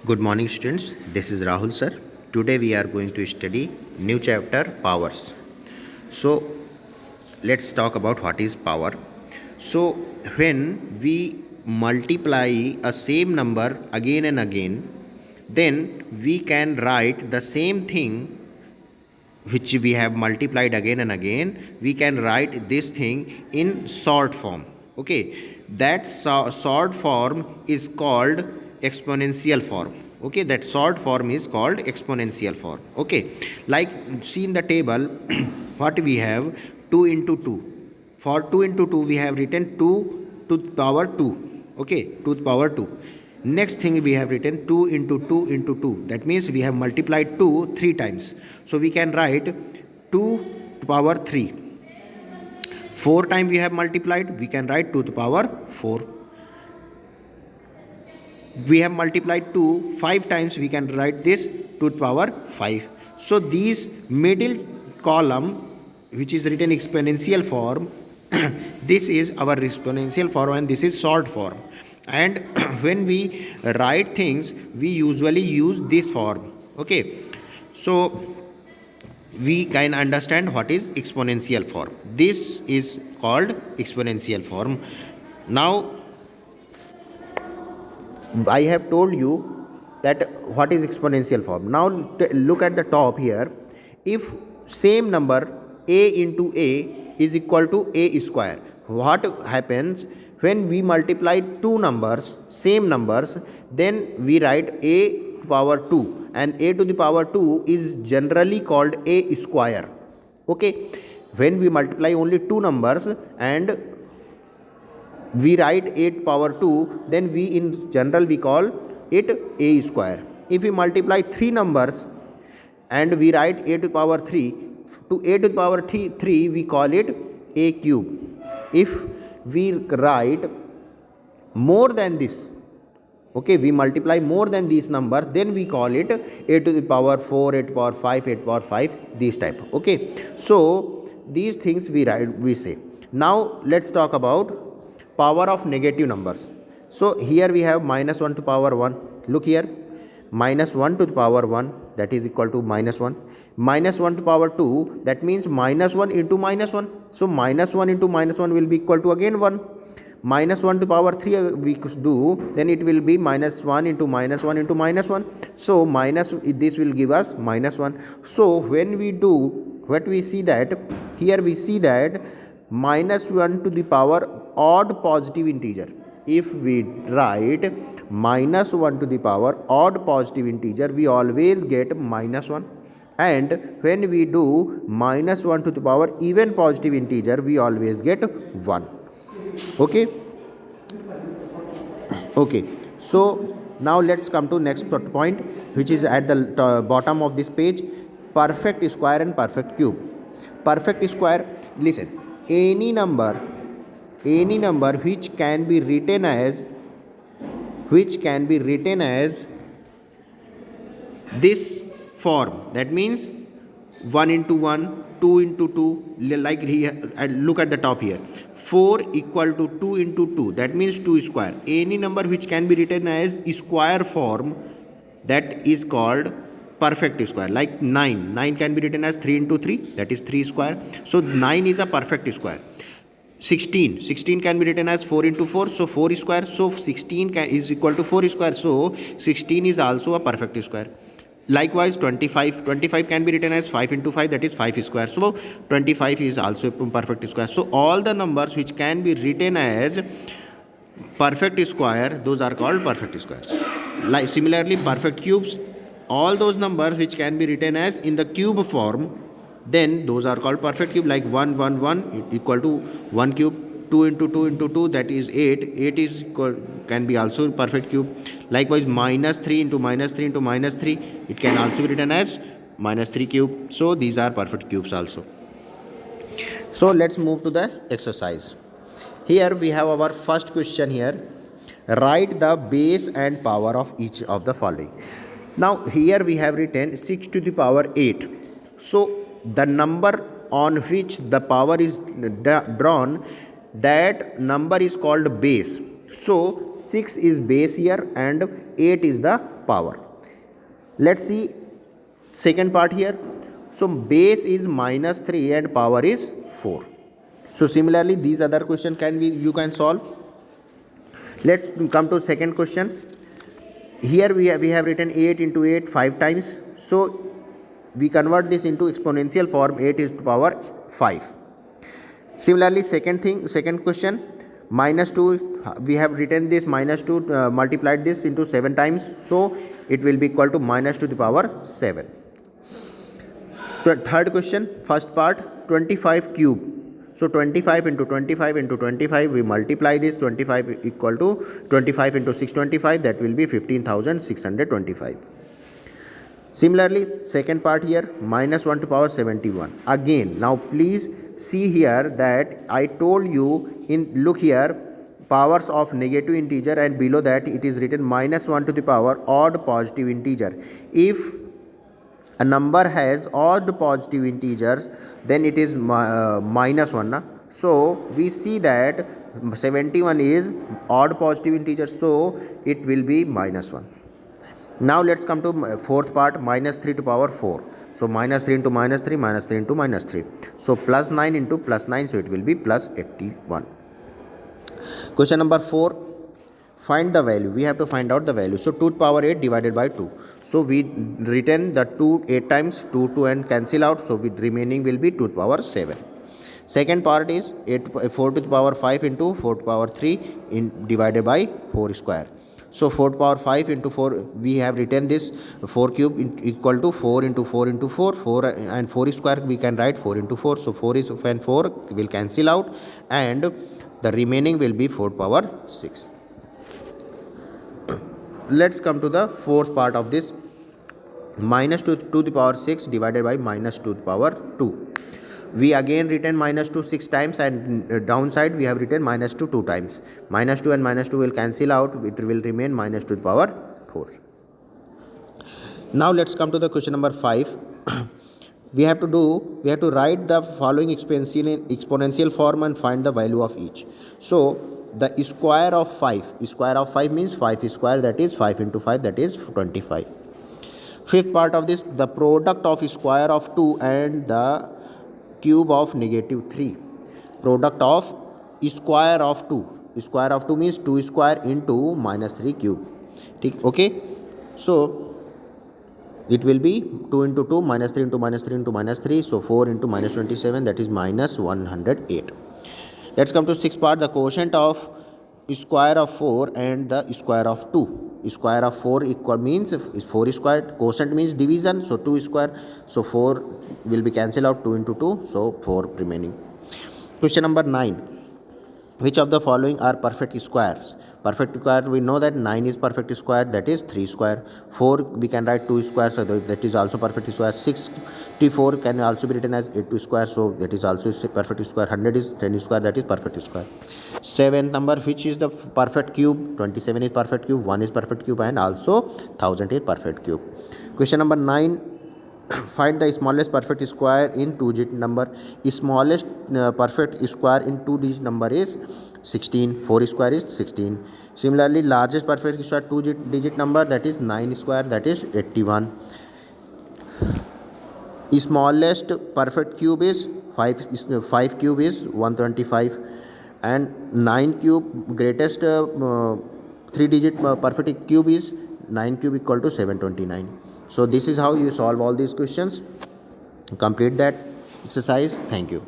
Good morning students, this is Rahul sir. Today we are going to study new chapter powers. So let's talk about what is power. So when we multiply a same number again and again, then we can write the same thing which we have multiplied again and again. We can write this thing in short form. Okay, that short form is called exponential form. Okay, that short form is called exponential form. Okay, like see in the table what we have, 2 into 2. For 2 into 2 we have written 2 to the power 2. Okay, to the power 2. Next thing we have written 2 into 2 into 2. That means we have multiplied 2 3 times. So we can write 2 to the power 3. 4 times we have multiplied, we can write 2 to the power 4. We have multiplied 2 5 times, we can write this 2 to the power 5. So these middle column which is written exponential form this is our exponential form and this is short form. And when we write things we usually use this form. Okay, so we can understand what is exponential form. This is called exponential form. Now I have told you that what is exponential form. Now look at the top here. If same number a into a is equal to a square, what happens when we multiply two numbers, same numbers, then we write a to the power 2, and a to the power 2 is generally called a square. Okay, when we multiply only two numbers and we write 8 power 2, then we in general we call it a square. If we multiply three numbers and we write a to the power 3, to a to the power 3 we call it a cube. If we write more than this, okay, we multiply more than these numbers, then we call it a to the power 4, a to the power 5, a to the power 5, these type. Okay, so these things we write, we say. Now let's talk about power of negative numbers. So here we have minus 1 to the power 1. Look here, minus 1 to the power 1, that is equal to minus 1. Minus 1 to the power 2, that means minus 1 into minus 1. So minus 1 into minus 1 will be equal to again 1. Minus 1 to the power 3 we do, then it will be minus 1 into minus 1 into minus 1. So minus, this will give us minus 1. So when we do, what we see that, here we see that minus 1 to the power odd positive integer. If we write minus 1 to the power odd positive integer, we always get minus 1. And when we do minus 1 to the power even positive integer, we always get 1. Okay. Okay. So now let's come to next point, which is at the bottom of this page, perfect square and perfect cube. Perfect square, listen, any number which can be written as this form, that means 1 into 1, 2 into 2, like here, look at the top here, 4 equal to 2 into 2, that means 2 square. Any number which can be written as square form, that is called perfect square. Like 9 can be written as 3 into 3, that is 3 square. So 9 is a perfect square. 16 can be written as 4 into 4, so 4 square. So 16 is equal to 4 square, so 16 is also a perfect square. Likewise 25 can be written as 5 into 5, that is 5 square. So 25 is also a perfect square. So all the numbers which can be written as perfect square, those are called perfect squares. Like similarly perfect cubes, all those numbers which can be written as in the cube form, then those are called perfect cube. Like 1 equal to 1 cube. 2 into 2 into 2, that is 8 is can be also perfect cube. Likewise minus 3 into minus 3 into minus 3, it can also be written as minus 3 cube. So these are perfect cubes also. So let's move to the exercise. Here we have our first question here. Write the base and power of each of the following. Now here we have written 6 to the power 8. So the number on which the power is drawn, that number is called base. So 6 is base here and 8 is the power. Let's see second part here. So base is minus 3 and power is 4. So similarly these other question you can solve. Let's come to second question. Here we have written 8 into 8 5 times. So we convert this into exponential form, 8 is to power 5. Similarly second question, minus 2, we have written this minus 2 multiplied this into 7 times, so it will be equal to minus to the power 7. Third question, first part, 25 cube. So 25 into 25 into 25, we multiply this, 25 equal to 25 into 625, that will be 15,625. Similarly second part here, minus 1 to power 71. Again, now please see here that I told you, look here, powers of negative integer, and below that it is written minus 1 to the power odd positive integer. If a number has odd positive integers, then it is minus 1 na? So we see that 71 is odd positive integer, so it will be minus 1. Now let's come to fourth part, minus 3 to power 4. So minus 3 into minus 3, minus 3 into minus 3. So plus 9 into plus 9, so it will be plus 81. Question number 4, find the value. We have to find out the value. So 2 to power 8 divided by 2. So we return the 2 8 times, 2 and cancel out. So with remaining will be 2 to power 7. Second part is 4 to the power 5 into 4 to power 3 divided by 4 square. So 4 to power 5 into 4, we have written this 4 cube equal to 4 into 4 into 4, 4 and 4 square we can write 4 into 4. So 4 is and 4 will cancel out, and the remaining will be 4 to power 6. Let's come to the fourth part of this, minus 2 to the power 6 divided by minus 2 to the power 2. We again written minus 2 6 times, and downside we have written minus 2 2 times. Minus 2 and minus 2 will cancel out, it will remain minus 2 to the power 4. Now let's come to the question number 5. we have to write the following exponential form and find the value of each. So the square of 5 means 5 square, that is 5 into 5, that is 25. Fifth part of this, the product of square of 2 and the cube of negative 3. Product of square of 2. Square of 2 means 2 square into minus 3 cube. Okay. So it will be 2 into 2, minus 3 into minus 3 into minus 3. So 4 into minus 27, that is minus 108. Let's come to sixth part, the quotient of square of 4 and the square of 2. Square of 4 equal means is 4 square, quotient means division, so 2 square, so 4 will be cancelled out, 2 into 2, so 4 remaining. Question number 9, which of the following are perfect squares? Perfect square, we know that 9 is perfect square, that is 3 square. 4 we can write 2 square, so that is also perfect square. 64 can also be written as 8 square, so that is also perfect square. 100 is 10 square, that is perfect square. Seventh number, which is the perfect cube? 27 is perfect cube, 1 is perfect cube, and also 1000 is perfect cube. Question number 9, find the smallest perfect square in 2-digit number. Smallest perfect square in 2-digit number is 16. 4 square is 16. Similarly, largest perfect square 2-digit number, that is 9 square, that is 81. Smallest perfect cube is 5 cube is 125, and 9 cube greatest 3-digit perfect cube is 9 cube equal to 729. So this is how you solve all these questions. Complete that exercise. Thank you.